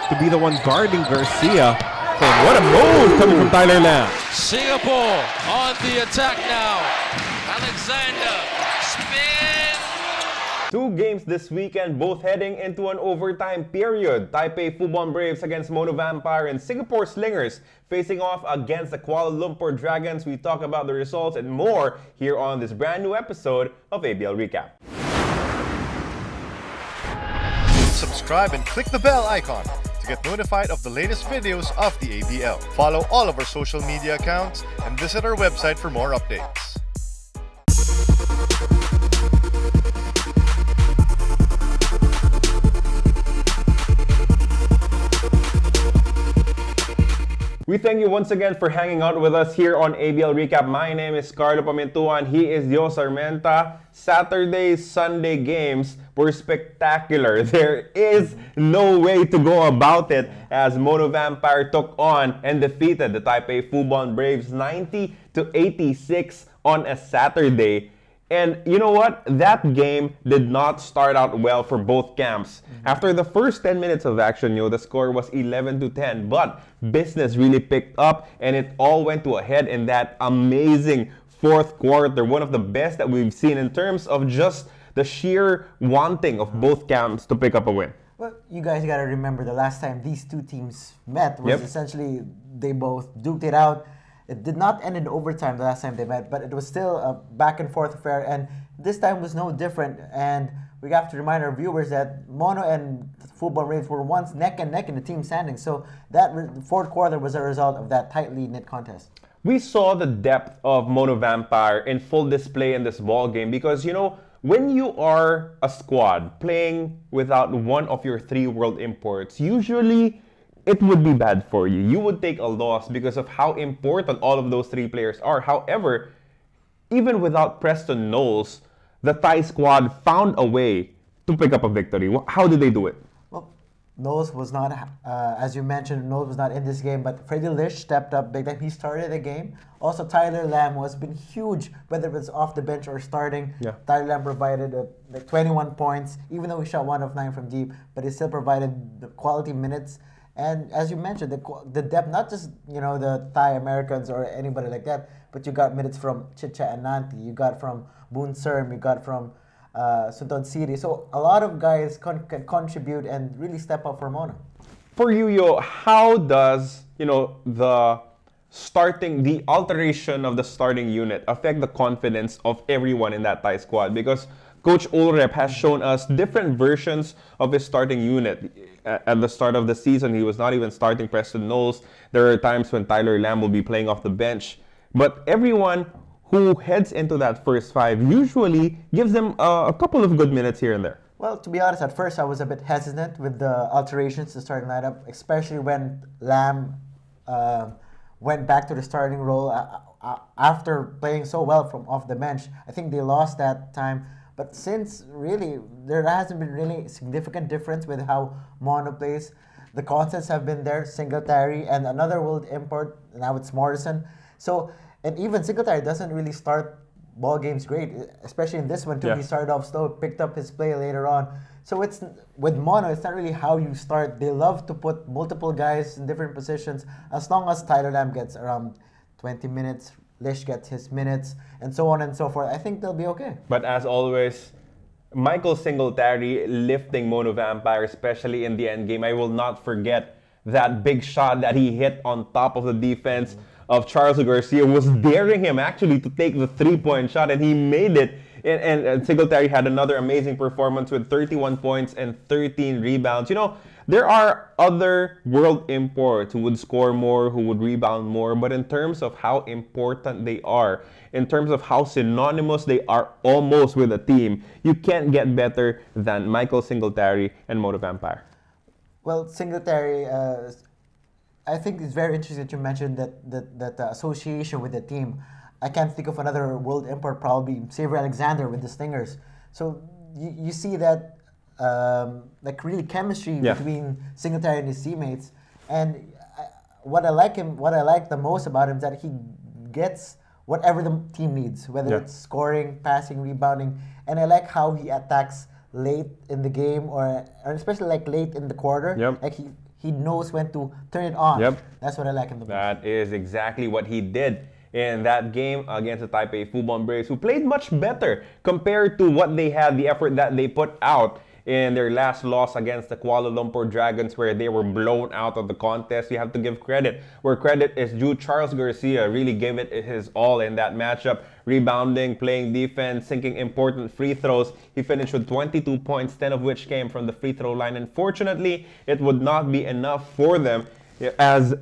to be the one guarding Garcia. So what a move coming from Tyler Lamb. Singapore on the attack now. Alexander spin. 2 games this weekend, both heading into an overtime period. Taipei Fubon Braves against Mono Vampire and Singapore Slingers facing off against the Kuala Lumpur Dragons. We talk about the results and more here on this brand new episode of ABL Recap. Subscribe and click the bell icon to get notified of the latest videos of the ABL. Follow all of our social media accounts and visit our website for more updates. We thank you once again for hanging out with us here on ABL Recap. My name is Carlo Pamintuan. He is Dios Armenta. Saturday, Sunday games were spectacular. There is no way to go about it as Mono Vampire took on and defeated the Taipei Fubon Braves 90-86 on a Saturday. And you know what? That game did not start out well for both camps. After the first 10 minutes of action, the score was 11-10. But business really picked up and it all went to a head in that amazing fourth quarter. One of the best that we've seen in terms of just the sheer wanting of both camps to pick up a win. Well, you guys got to remember the last time these two teams met was essentially they both duked it out. It did not end in overtime the last time they met, but it was still a back and forth affair, and this time was no different. And we have to remind our viewers that Mono and Fubon Braves were once neck and neck in the team standings, so that fourth quarter was a result of that tightly knit contest. We saw the depth of Mono Vampire in full display in this ball game because, when you are a squad playing without one of your 3 world imports, usually it would be bad for you. You would take a loss because of how important all of those 3 players are. However, even without Preston Knowles, the Thai squad found a way to pick up a victory. How did they do it? Well, Knowles was not, as you mentioned, Knowles was not in this game, but Freddie Lish stepped up big time. He started the game. Also, Tyler Lamb has been huge, whether it was off the bench or starting. Yeah. Tyler Lamb provided 21 points, even though he shot 1 of 9 from deep, but he still provided the quality minutes. And as you mentioned, the depth, not just the Thai Americans or anybody like that, but you got minutes from Chicha and Nanti, you got from Boon Serm, you got from Sunton City. So a lot of guys can contribute and really step up for Mono. For you, how does the alteration of the starting unit affect the confidence of everyone in that Thai squad? Because Coach Ulrep has shown us different versions of his starting unit. At the start of the season, he was not even starting Preston Knowles. There are times when Tyler Lamb will be playing off the bench. But everyone who heads into that first 5 usually gives them a couple of good minutes here and there. Well, to be honest, at first I was a bit hesitant with the alterations to starting lineup, especially when Lamb went back to the starting role after playing so well from off the bench. I think they lost that time. But since really there hasn't been really significant difference with how Mono plays, the constants have been there, Singletary and another world import, now it's Morrison. So, and even Singletary doesn't really start ball games great, especially in this one too. Yeah. He started off slow, picked up his play later on. So it's with Mono, it's not really how you start. They love to put multiple guys in different positions. As long as Tyler Lamb gets around 20 minutes, Lish gets his minutes, and so on and so forth, I think they'll be okay. But as always, Michael Singletary lifting Mono Vampire, especially in the end game. I will not forget that big shot that he hit on top of the defense of Charles Garcia, was daring him actually to take the 3-point shot, and he made it. And Singletary had another amazing performance with 31 points and 13 rebounds. There are other world imports who would score more, who would rebound more, but in terms of how important they are, in terms of how synonymous they are almost with a team, you can't get better than Michael Singletary and Mono Vampire. Well, Singletary, I think it's very interesting that you mentioned that association with the team. I can't think of another world import, probably Xavier Alexander with the Slingers. So you see that really chemistry between Singletary and his teammates. And what I like the most about him is that he gets whatever the team needs, whether it's scoring, passing, rebounding. And I like how he attacks late in the game or especially like late in the quarter. Yep. Like he knows when to turn it on. Yep. That's what I like in the most. That is exactly what he did in that game against the Taipei Fubon Braves, who played much better compared to what they had, the effort that they put out in their last loss against the Kuala Lumpur Dragons, where they were blown out of the contest. You have to give credit where credit is due. Charles Garcia really gave it his all in that matchup, rebounding, playing defense, sinking important free throws. He finished with 22 points, 10 of which came from the free throw line. Unfortunately, it would not be enough for them, as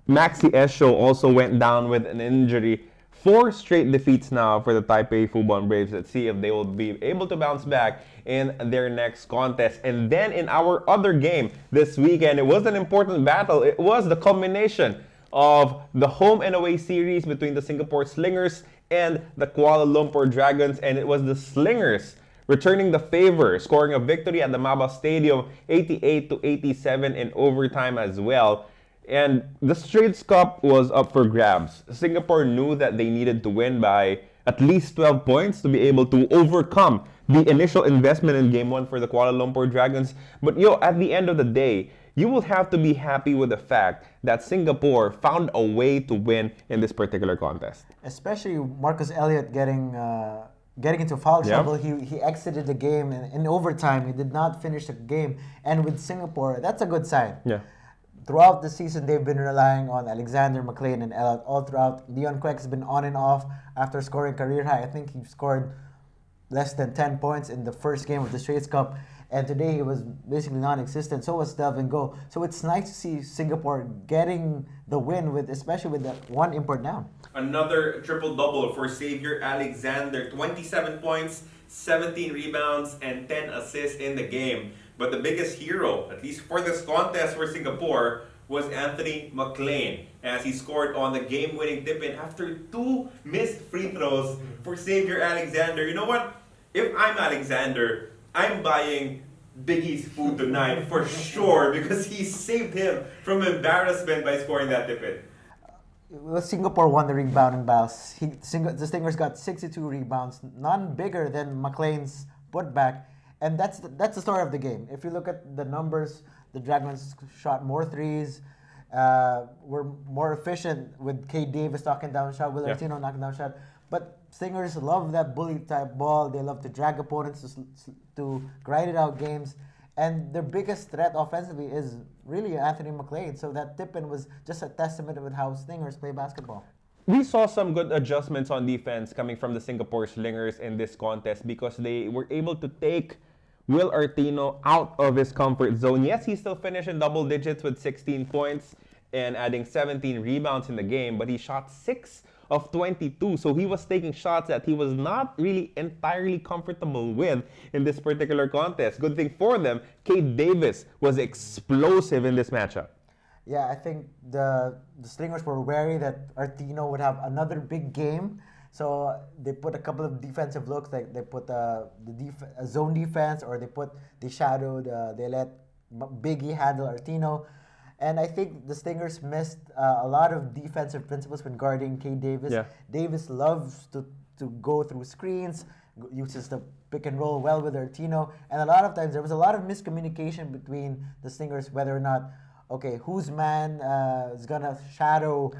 Maxi Esho also went down with an injury. 4 straight defeats now for the Taipei Fubon Braves. Let's see if they will be able to bounce back in their next contest. And then in our other game this weekend, it was an important battle. It was the combination of the home and away series between the Singapore Slingers and the Kuala Lumpur Dragons. And it was the Slingers returning the favor, scoring a victory at the Maba Stadium, 88-87 in overtime as well. And the Straits Cup was up for grabs. Singapore knew that they needed to win by at least 12 points to be able to overcome the initial investment in Game 1 for the Kuala Lumpur Dragons. But at the end of the day, you will have to be happy with the fact that Singapore found a way to win in this particular contest. Especially Marcus Elliott getting into foul trouble. He exited the game in overtime. He did not finish the game. And with Singapore, that's a good sign. Yeah. Throughout the season, they've been relying on Alexander McLean and Alab all throughout. Leon Quek has been on and off after scoring career high. I think he scored less than 10 points in the first game of the Straits Cup. And today he was basically non-existent. So was Delvin Go. So it's nice to see Singapore getting the win, especially with that one import down. Another triple-double for Xavier Alexander. 27 points, 17 rebounds, and 10 assists in the game. But the biggest hero, at least for this contest for Singapore, was Anthony McLean, as he scored on the game-winning tip-in after 2 missed free throws for Xavier Alexander. You know what? If I'm Alexander, I'm buying Biggie's food tonight for sure, because he saved him from embarrassment by scoring that tip-in. Well, Singapore won the rebounding battles. The Stingers got 62 rebounds, none bigger than McLean's putback. And that's the story of the game. If you look at the numbers, the Dragons shot more threes, were more efficient with K. Davis knocking down shot, Will Artino knocking down shot. But Stingers love that bully type ball. They love to drag opponents to grind it out games. And their biggest threat offensively is really Anthony McLean. So that tip-in was just a testament with how Stingers play basketball. We saw some good adjustments on defense coming from the Singapore Slingers in this contest, because they were able to take Will Artino out of his comfort zone. Yes, he still finished in double digits with 16 points and adding 17 rebounds in the game, but he shot 6 of 22. So he was taking shots that he was not really entirely comfortable with in this particular contest. Good thing for them, Kade Davis was explosive in this matchup. Yeah, I think the Slingers were wary that Artino would have another big game. So they put a couple of defensive looks, like they put a zone defense, or they shadowed, they let Biggie handle Artino. And I think the Stingers missed a lot of defensive principles when guarding Kade Davis. Yeah. Davis loves to go through screens, uses the pick and roll well with Artino. And a lot of times there was a lot of miscommunication between the Stingers, whether or not, okay, whose man is going to shadow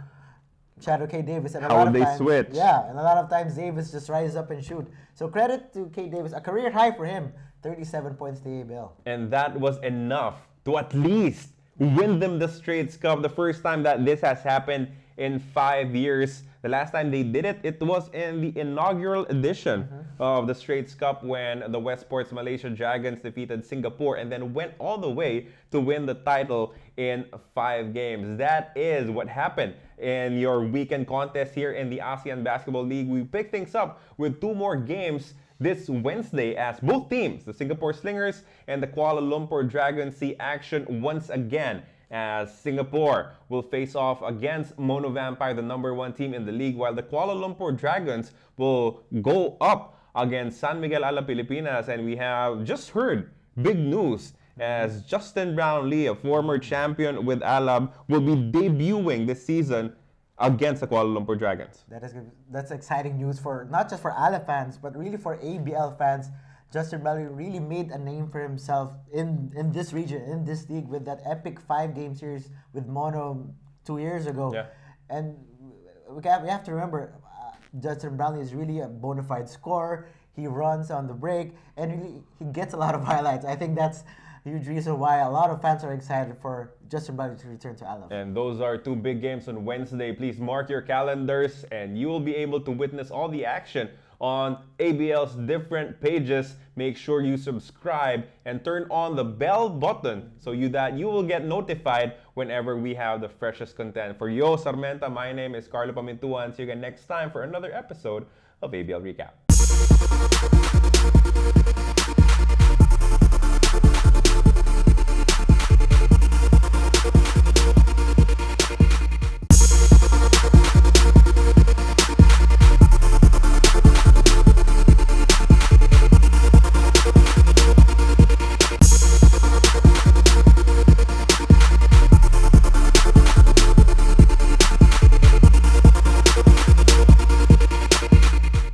Kade Davis. And How they switch. Yeah, and a lot of times Davis just rises up and shoot. So credit to Kade Davis, a career high for him, 37 points to ABL. And that was enough to at least win them the Straits Cup. The first time that this has happened in 5 years. The last time they did it, it was in the inaugural edition of the Straits Cup, when the Westport's Malaysia Dragons defeated Singapore and then went all the way to win the title in 5 games. That is what happened in your weekend contest here in the ASEAN Basketball League. We pick things up with 2 more games this Wednesday, as both teams, the Singapore Slingers and the Kuala Lumpur Dragons, see action once again, as Singapore will face off against Mono Vampire, the #1 team in the league, while the Kuala Lumpur Dragons will go up against San Miguel Alab Pilipinas. And we have just heard big news, as Justin Brownlee, a former champion with Alab, will be debuting this season against the Kuala Lumpur Dragons. That's exciting news for not just for Alab fans, but really for ABL fans. Justin Bradley really made a name for himself in this region, in this league, with that epic 5-game series with Mono 2 years ago. Yeah. And we have to remember, Justin Bradley is really a bona fide scorer. He runs on the break, and really, he gets a lot of highlights. I think that's a huge reason why a lot of fans are excited for Justin Bradley to return to Alab. And those are 2 big games on Wednesday. Please mark your calendars, and you will be able to witness all the action on ABL's different pages. Make sure you subscribe and turn on the bell button so that you will get notified whenever we have the freshest content. For Yo Sarmenta, my name is Carlo Pamintuan. See you again next time for another episode of ABL Recap.